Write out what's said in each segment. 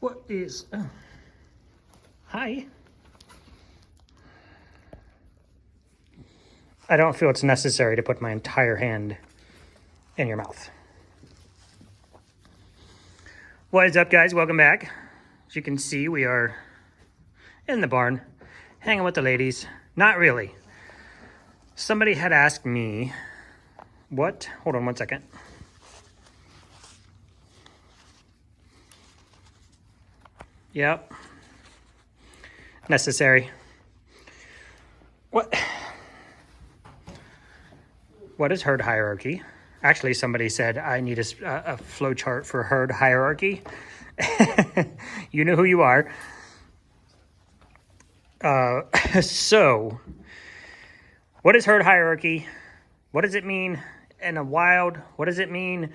What is... Hi. I don't feel it's necessary to put my entire hand in your mouth. What is up, guys? Welcome back. As you can see, we are in the barn, hanging with the ladies. Not really. Somebody had asked me, what? Hold on one second. Yep. Necessary. What is herd hierarchy? Actually, somebody said I need a flow chart for herd hierarchy. You know who you are. So, what is herd hierarchy? What does it mean in a wild? What does it mean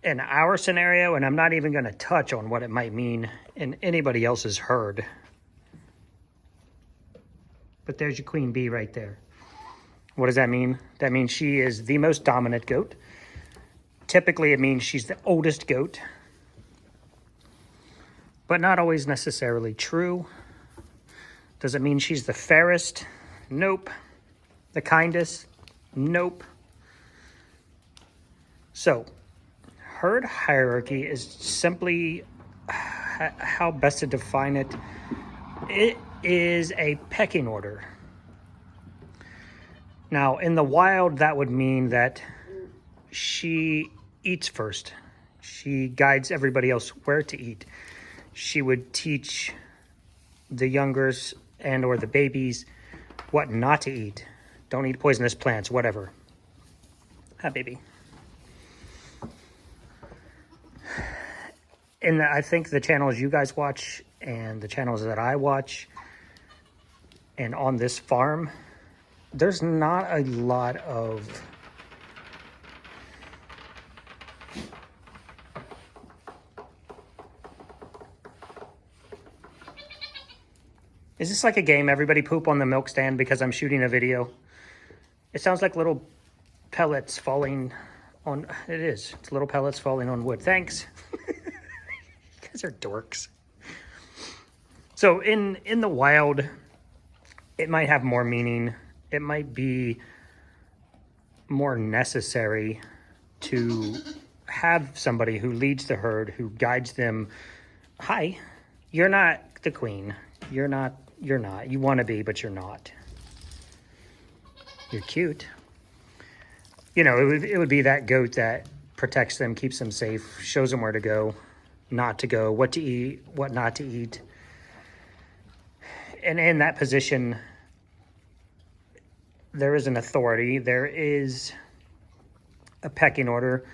in our scenario? And I'm not even going to touch on what it might mean in anybody else's herd. But there's your queen bee right there. What does that mean? That means she is the most dominant goat. Typically, it means she's the oldest goat. But not always necessarily true. Does it mean she's the fairest? Nope. The kindest? Nope. So, herd hierarchy is simply, how best to define it? It is a pecking order. Now, in the wild, that would mean that she eats first. She guides everybody else where to eat. She would teach the youngers and or the babies what not to eat. Don't eat poisonous plants, whatever. Hi, baby. And I think the channels you guys watch and the channels that I watch and on this farm, there's not a lot of Is this like a game? Everybody poop on the milk stand because I'm shooting a video? It sounds like little pellets falling on... It is. It's little pellets falling on wood. Thanks. You guys are dorks. So in the wild, it might have more meaning. It might be more necessary to have somebody who leads the herd, who guides them. Hi, you're not the queen. You're not. You want to be, but you're not. You're cute. You know, it would be that goat that protects them, keeps them safe, shows them where to go, not to go, what to eat, what not to eat. And in that position, there is an authority. There is a pecking order.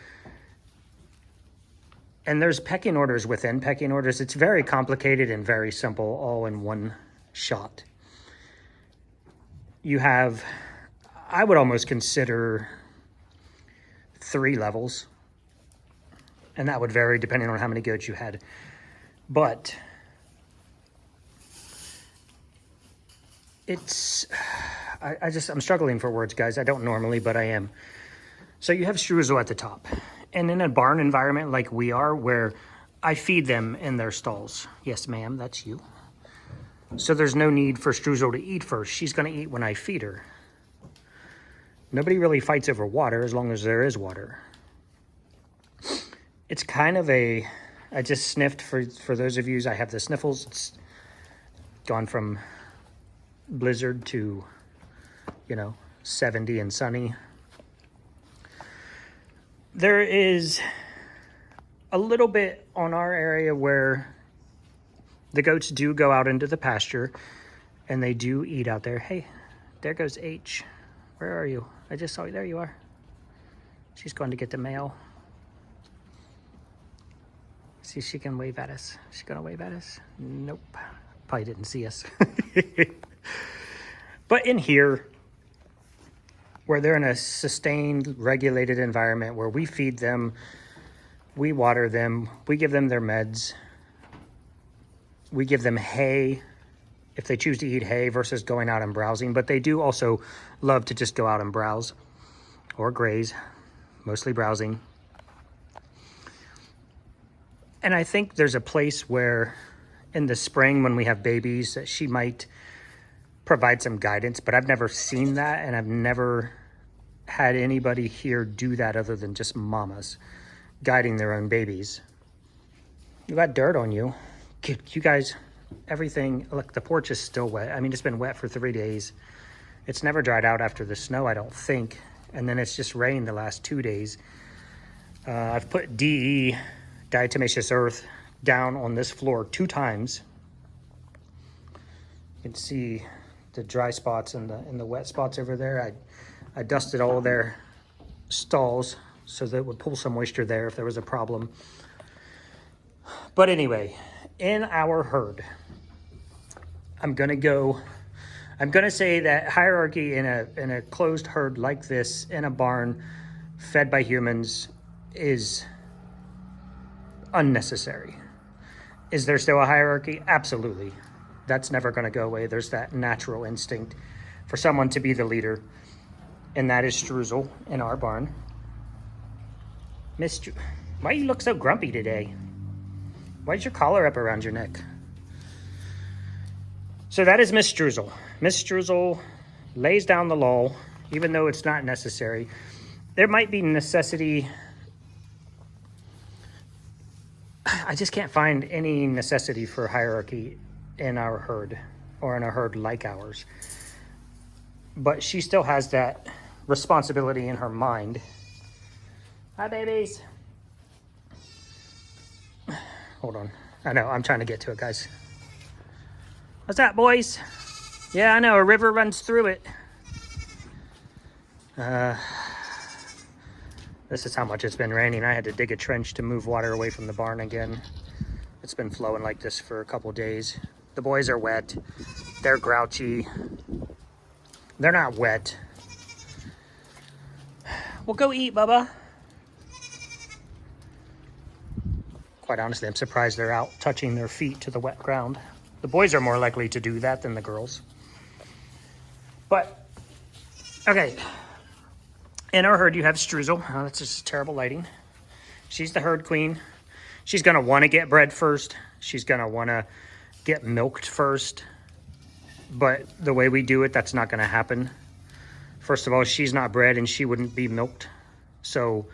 And there's pecking orders within pecking orders. It's very complicated and very simple, all in one shot. You have, I would almost consider 3 levels. And that would vary depending on how many goats you had. But it's, I'm struggling for words, guys. I don't normally, but I am. So you have streusel at the top. And in a barn environment like we are, where I feed them in their stalls. Yes, ma'am, that's you. So there's no need for streusel to eat first. She's going to eat when I feed her. Nobody really fights over water as long as there is water. It's kind of a... I just sniffed, for those of you, I have the sniffles. It's gone from blizzard to, 70 and sunny. There is a little bit on our area where the goats do go out into the pasture and they do eat out there. Hey, there goes H. Where are you? I just saw you. There you are. She's going to get the mail. See if she can wave at us. She's going to wave at us? Nope. Probably didn't see us. But in here, where they're in a sustained, regulated environment where we feed them, we water them, we give them their meds, we give them hay if they choose to eat hay versus going out and browsing. But they do also love to just go out and browse or graze, mostly browsing. And I think there's a place where in the spring when we have babies that she might provide some guidance, but I've never seen that, and I've never had anybody here do that other than just mamas guiding their own babies. You got dirt on you. You guys, everything, look, the porch is still wet. I mean, it's been wet for 3 days. It's never dried out after the snow, I don't think. And then it's just rained the last 2 days. I've put DE, diatomaceous earth, down on this floor 2 times. You can see the dry spots and the wet spots over there. I dusted all their stalls so that it would pull some moisture there if there was a problem. But anyway, in our herd, I'm gonna say that hierarchy in a closed herd like this in a barn fed by humans is unnecessary. Is there still a hierarchy? Absolutely. That's never going to go away. There's that natural instinct for someone to be the leader, and that is Streusel in our barn. Why you look so grumpy today? Why's your collar up around your neck? So that is Miss Streusel. Miss Streusel lays down the law, even though it's not necessary. There might be necessity. I just can't find any necessity for hierarchy in our herd or in a herd like ours. But she still has that responsibility in her mind. Hi, babies. Hold on. I know, I'm trying to get to it, guys. What's that, boys? Yeah, I know, a river runs through it. This is how much it's been raining. I had to dig a trench to move water away from the barn again. It's been flowing like this for a couple days. The boys are wet. They're grouchy. They're not wet. Well, go eat, Bubba. Quite honestly, I'm surprised they're out touching their feet to the wet ground. The boys are more likely to do that than the girls. But, okay. In our herd, you have Streusel. Oh, that's just terrible lighting. She's the herd queen. She's going to want to get bred first. She's going to want to get milked first. But the way we do it, that's not going to happen. First of all, she's not bred and she wouldn't be milked. So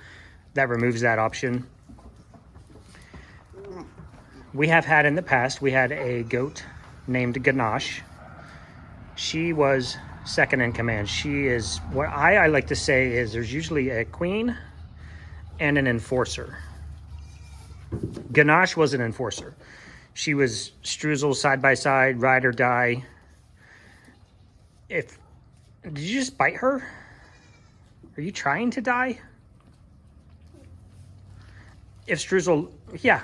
that removes that option. We have had in the past, we had a goat named Ganache. She was second in command. She is, what I like to say is there's usually a queen and an enforcer. Ganache was an enforcer. She was Streusel side by side, ride or die. Did you just bite her? Are you trying to die? If Streusel, yeah.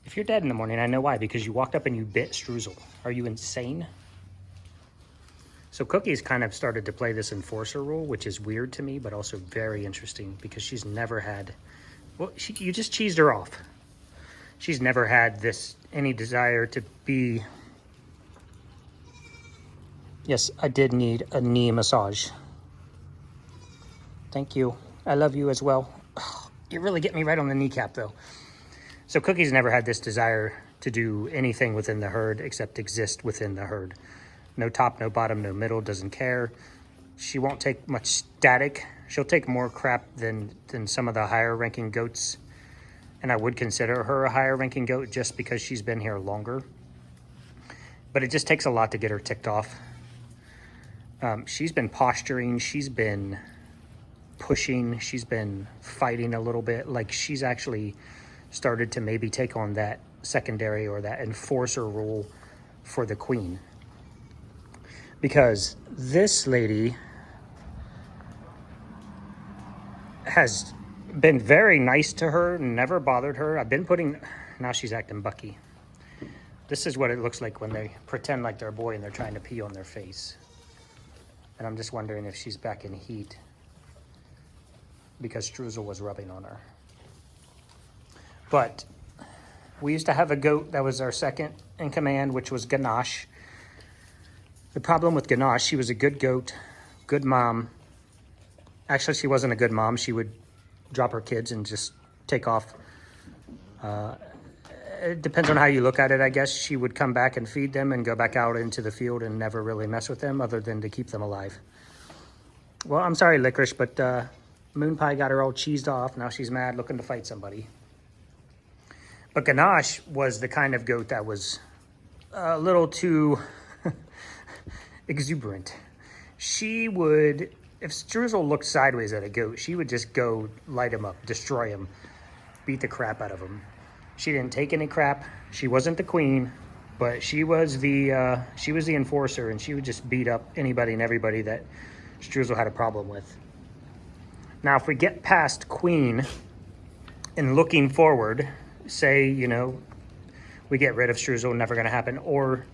If you're dead in the morning, I know why, because you walked up and you bit Streusel. Are you insane? So Cookie's kind of started to play this enforcer role, which is weird to me, but also very interesting because she's never had, well, you just cheesed her off. She's never had any desire to be, yes, I did need a knee massage. Thank you. I love you as well. Oh, you really get me right on the kneecap though. So Cookie's never had this desire to do anything within the herd except exist within the herd. No top, no bottom, no middle, doesn't care. She won't take much static. She'll take more crap than some of the higher ranking goats. And I would consider her a higher ranking goat just because she's been here longer. But it just takes a lot to get her ticked off. She's been posturing, she's been pushing, she's been fighting a little bit. Like she's actually started to maybe take on that secondary or that enforcer role for the queen. Because this lady has been very nice to her, never bothered her. Now she's acting bucky. This is what it looks like when they pretend like they're a boy and they're trying to pee on their face. And I'm just wondering if she's back in heat because Streusel was rubbing on her. But we used to have a goat that was our second in command, which was Ganache. The problem with Ganache, she was a good goat, good mom. Actually, she wasn't a good mom. She would drop her kids and just take off. It depends on how you look at it, I guess. She would come back and feed them and go back out into the field and never really mess with them other than to keep them alive. Well, I'm sorry, Licorice, but Moon Pie got her all cheesed off. Now she's mad, looking to fight somebody. But Ganache was the kind of goat that was a little too exuberant. She would, if Streusel looked sideways at a goat, she would just go light him up, destroy him, beat the crap out of him. She didn't take any crap. She wasn't the queen, but she was the enforcer, and she would just beat up anybody and everybody that Streusel had a problem with. Now, if we get past queen and looking forward, say, you know, we get rid of Streusel, never going to happen, or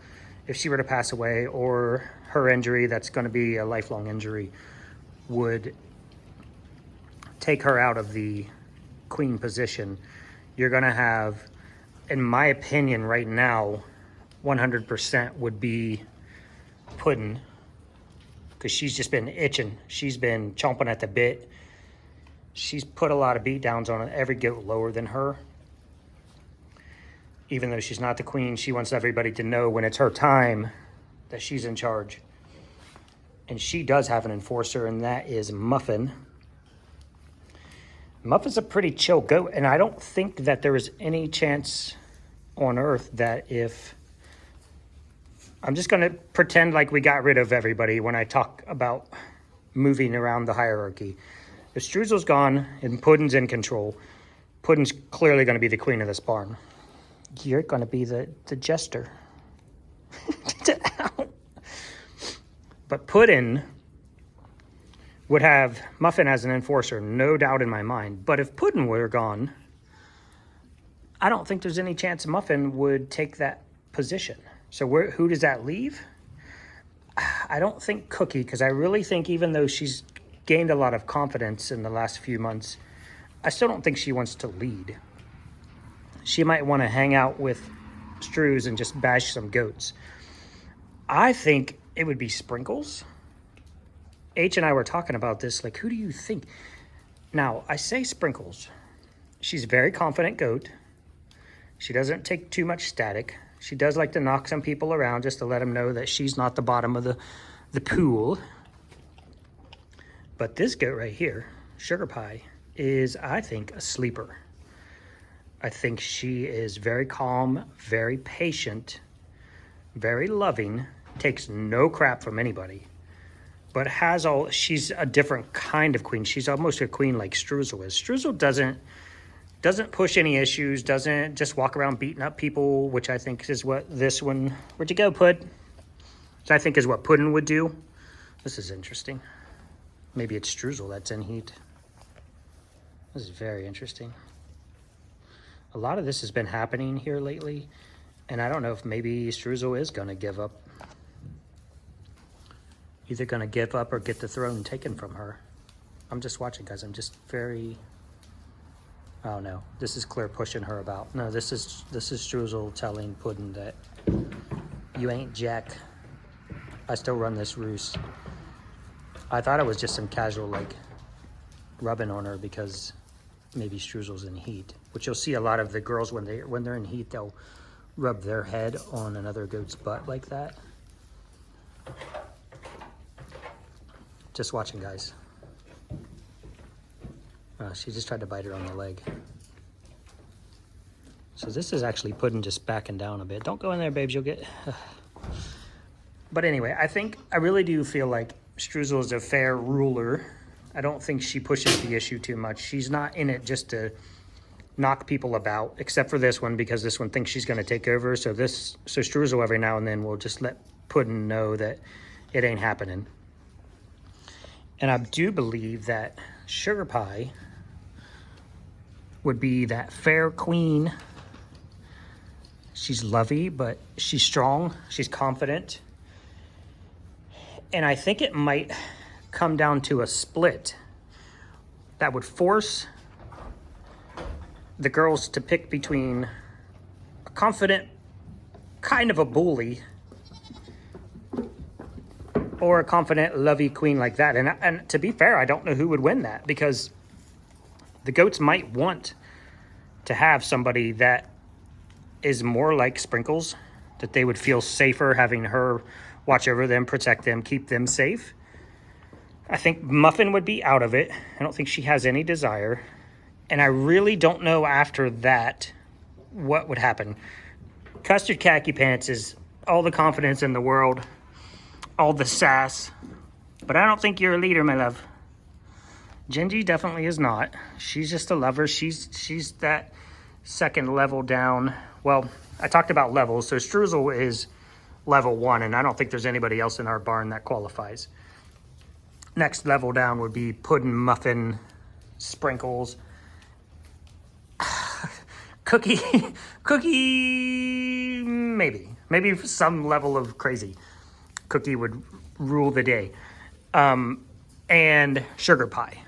if she were to pass away, or her injury, that's going to be a lifelong injury, would take her out of the queen position, you're going to have, in my opinion right now, 100% would be Puddin', because she's just been itching. She's been chomping at the bit. She's put a lot of beat downs on every goat lower than her. Even though she's not the queen, she wants everybody to know when it's her time that she's in charge. And she does have an enforcer, and that is Muffin. Muffin's a pretty chill goat, and I don't think that there is any chance on earth that if... I'm just going to pretend like we got rid of everybody when I talk about moving around the hierarchy. If Struzel's gone and Puddin's in control, Puddin's clearly going to be the queen of this barn. You're going to be the jester. But Puddin would have Muffin as an enforcer, no doubt in my mind. But if Puddin were gone, I don't think there's any chance Muffin would take that position. So who does that leave? I don't think Cookie, because I really think even though she's gained a lot of confidence in the last few months, I still don't think she wants to lead. She might want to hang out with Strews and just bash some goats. I think it would be Sprinkles. H and I were talking about this, like, who do you think? Now, I say Sprinkles. She's a very confident goat. She doesn't take too much static. She does like to knock some people around just to let them know that she's not the bottom of the pool. But this goat right here, Sugar Pie, is, I think, a sleeper. I think she is very calm, very patient, very loving, takes no crap from anybody, but she's a different kind of queen. She's almost a queen like Streusel is. Streusel doesn't push any issues, doesn't just walk around beating up people, which I think is what this one, where'd you go, Pud? Which I think is what Puddin would do. This is interesting. Maybe it's Streusel that's in heat. This is very interesting. A lot of this has been happening here lately, and I don't know if maybe Streusel is going to give up. Either going to give up or get the throne taken from her. I'm just watching, guys. I'm just very... Oh, no. This is clear pushing her about. No, this is Streusel telling Puddin that you ain't jack. I still run this roost. I thought it was just some casual, like, rubbing on her because maybe Struzel's in heat. Which you'll see a lot of the girls when they're in heat, they'll rub their head on another goat's butt like that. Just watching, guys. She just tried to bite her on the leg. So this is actually Puddin just backing down a bit. Don't go in there, babes. You'll get... But anyway, I really do feel like Streusel is a fair ruler. I don't think she pushes the issue too much. She's not in it just to knock people about, except for this one, because this one thinks she's going to take over. So Streusel every now and then will just let Puddin know that it ain't happening. And I do believe that Sugar Pie would be that fair queen. She's lovey, but she's strong. She's confident. And I think it might come down to a split that would force the girls to pick between a confident, kind of a bully, or a confident, lovey queen like that. And to be fair, I don't know who would win that, because the goats might want to have somebody that is more like Sprinkles, that they would feel safer having her watch over them, protect them, keep them safe. I think Muffin would be out of it. I don't think she has any desire. And I really don't know after that what would happen. Custard Khaki Pants is all the confidence in the world, all the sass, but I don't think you're a leader, my love. Gingy definitely is not. She's just a lover. She's that second level down. Well, I talked about levels, so Streusel is level 1, and I don't think there's anybody else in our barn that qualifies. Next level down would be Puddin', Muffin, Sprinkles, Cookie, Cookie, maybe some level of crazy. Cookie would rule the day. And Sugar Pie.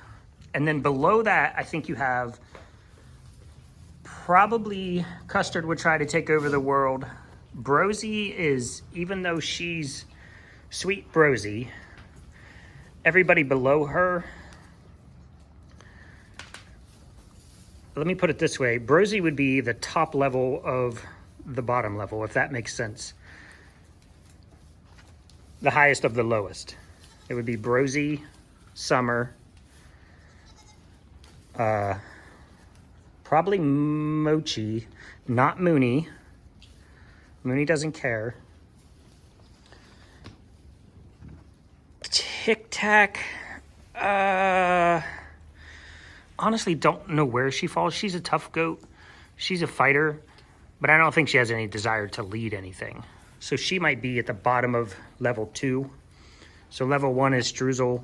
And then below that, I think you have probably Custard would try to take over the world. Brosie is, even though she's sweet Brosie, everybody below her, let me put it this way, Brosie would be the top level of the bottom level, if that makes sense. The highest of the lowest. It would be Brosie, Summer, probably Mochi, not Mooney. Mooney doesn't care. Tic Tac, honestly don't know where she falls. She's a tough goat. She's a fighter, but I don't think she has any desire to lead anything. So she might be at the bottom of level 2. So level 1 is Streusel.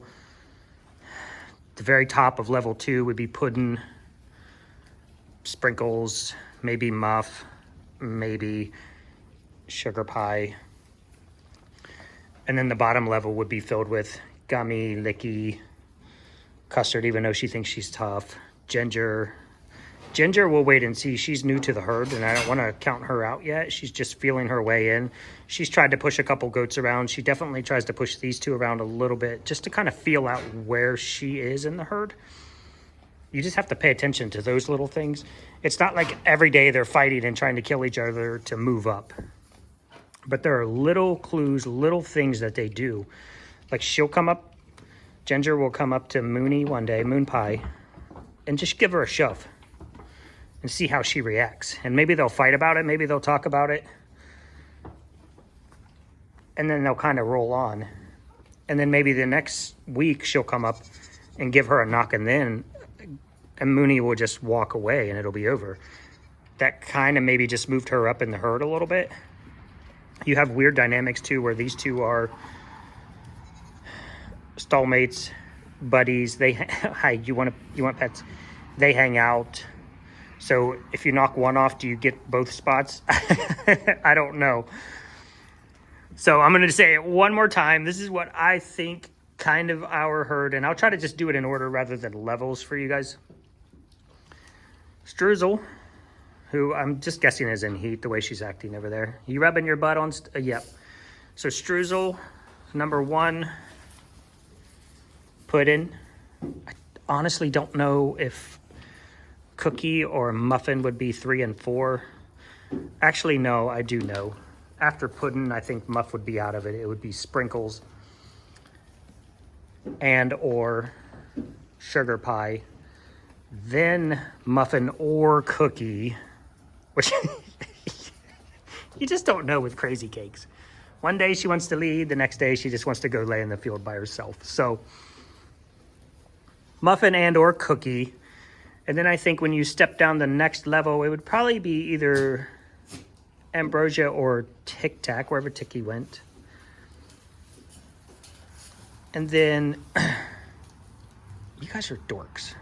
The very top of level 2 would be Puddin', Sprinkles, maybe Muff, maybe Sugar Pie. And then the bottom level would be filled with Gummy, Licky, Custard, even though she thinks she's tough. Ginger. Ginger, we'll wait and see. She's new to the herd, and I don't want to count her out yet. She's just feeling her way in. She's tried to push a couple goats around. She definitely tries to push these two around a little bit just to kind of feel out where she is in the herd. You just have to pay attention to those little things. It's not like every day they're fighting and trying to kill each other to move up. But there are little clues, little things that they do. Like she'll come up, Ginger will come up to Mooney one day, Moon Pie, and just give her a shove and see how she reacts. And maybe they'll fight about it, maybe they'll talk about it, and then they'll kind of roll on. And then maybe the next week she'll come up and give her a knock, and Mooney will just walk away and it'll be over. That kind of maybe just moved her up in the herd a little bit. You have weird dynamics too, where these two are stallmates, buddies. They, hi, you want pets? They hang out. So if you knock one off, do you get both spots? I don't know. So I'm going to say it one more time. This is what I think kind of our herd, and I'll try to just do it in order rather than levels for you guys. Streusel, who I'm just guessing is in heat, the way she's acting over there. You rubbing your butt on? Yep. So Streusel, number 1, Puddin'. I honestly don't know if Cookie or Muffin would be 3 and 4. Actually, no, I do know. After Puddin', I think Muff would be out of it. It would be Sprinkles and or Sugar Pie. Then Muffin or Cookie, which you just don't know with Crazy Cakes. One day she wants to lead, the next day she just wants to go lay in the field by herself. So Muffin and or Cookie. And then I think when you step down the next level, it would probably be either Ambrosia or Tic Tac, wherever Ticky went. And then, you guys are dorks.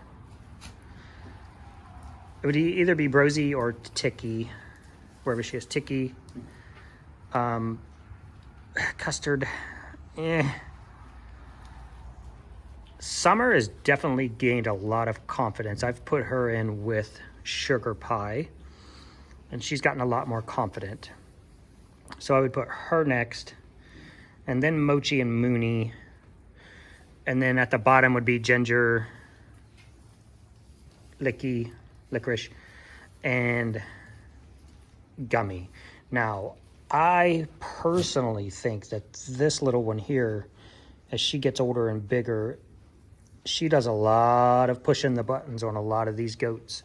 It would either be Brosie or Ticky, wherever she is. Ticky. Custard. Summer has definitely gained a lot of confidence. I've put her in with Sugar Pie, and she's gotten a lot more confident. So I would put her next, and then Mochi and Mooney. And then at the bottom would be Ginger, Licky, Licorice, and Gummy. Now, I personally think that this little one here, as she gets older and bigger, she does a lot of pushing the buttons on a lot of these goats.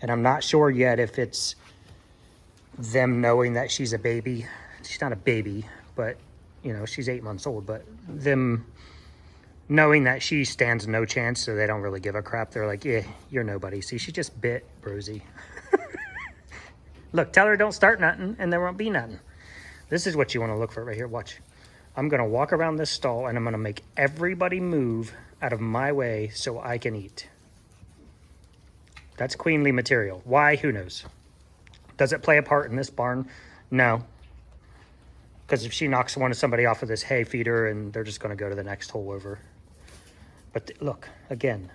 And I'm not sure yet if it's them knowing that she's a baby. She's not a baby, but, you know, she's 8 months old. But them knowing that she stands no chance, so they don't really give a crap. They're like, yeah, you're nobody. See, she just bit Rosie. Look, tell her don't start nothing, and there won't be nothing. This is what you want to look for right here. Watch. I'm going to walk around this stall, and I'm going to make everybody move out of my way so I can eat. That's queenly material. Why? Who knows? Does it play a part in this barn? No. Because if she knocks somebody off of this hay feeder, and they're just going to go to the next hole over. But look, again,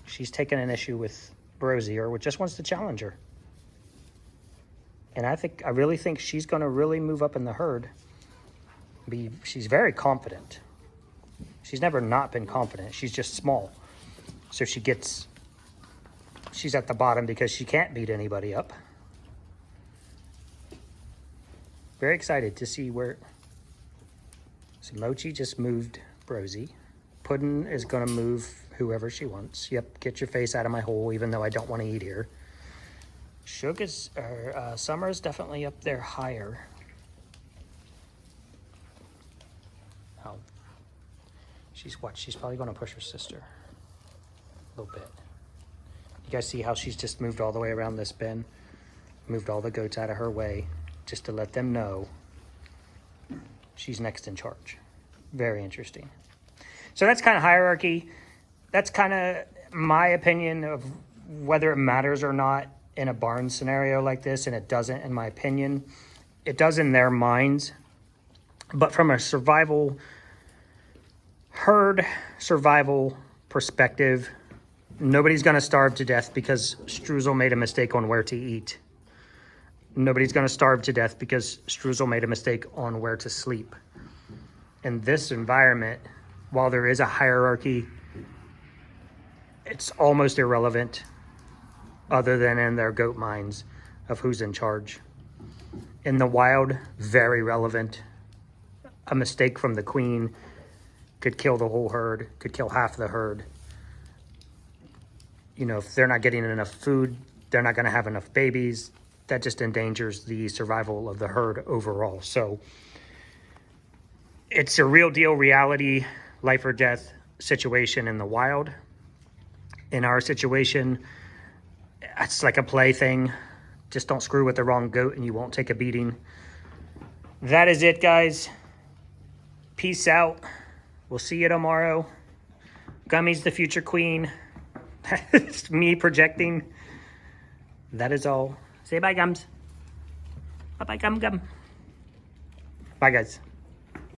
she's taking an issue with Rosie, or just wants to challenge her. And I really think she's going to really move up in the herd. She's very confident. She's never not been confident. She's just small. So she's at the bottom because she can't beat anybody up. Very excited to see where. So Mochi just moved Rosie. Puddin' is going to move whoever she wants. Yep, get your face out of my hole, even though I don't want to eat here. Summer's definitely up there higher. Oh. She's probably going to push her sister a little bit. You guys see how she's just moved all the way around this bend? Moved all the goats out of her way just to let them know she's next in charge. Very interesting. So that's kind of hierarchy. That's kind of my opinion of whether it matters or not in a barn scenario like this, and it doesn't in my opinion. It does in their minds. But from a herd survival perspective, nobody's going to starve to death because Struzel made a mistake on where to eat. Nobody's going to starve to death because Struzel made a mistake on where to sleep. In this environment, while there is a hierarchy, it's almost irrelevant other than in their goat minds of who's in charge. In the wild, very relevant. A mistake from the queen could kill the whole herd, could kill half the herd. You know, if they're not getting enough food, they're not going to have enough babies. That just endangers the survival of the herd overall. So it's a real deal reality, life or death situation in the wild. In our situation, it's like a play thing. Just don't screw with the wrong goat and you won't take a beating. That is it, guys. Peace out. We'll see you tomorrow. Gummy's the future queen. It's me projecting. That is all. Say bye, Gums. Bye-bye, Gum. Bye, guys.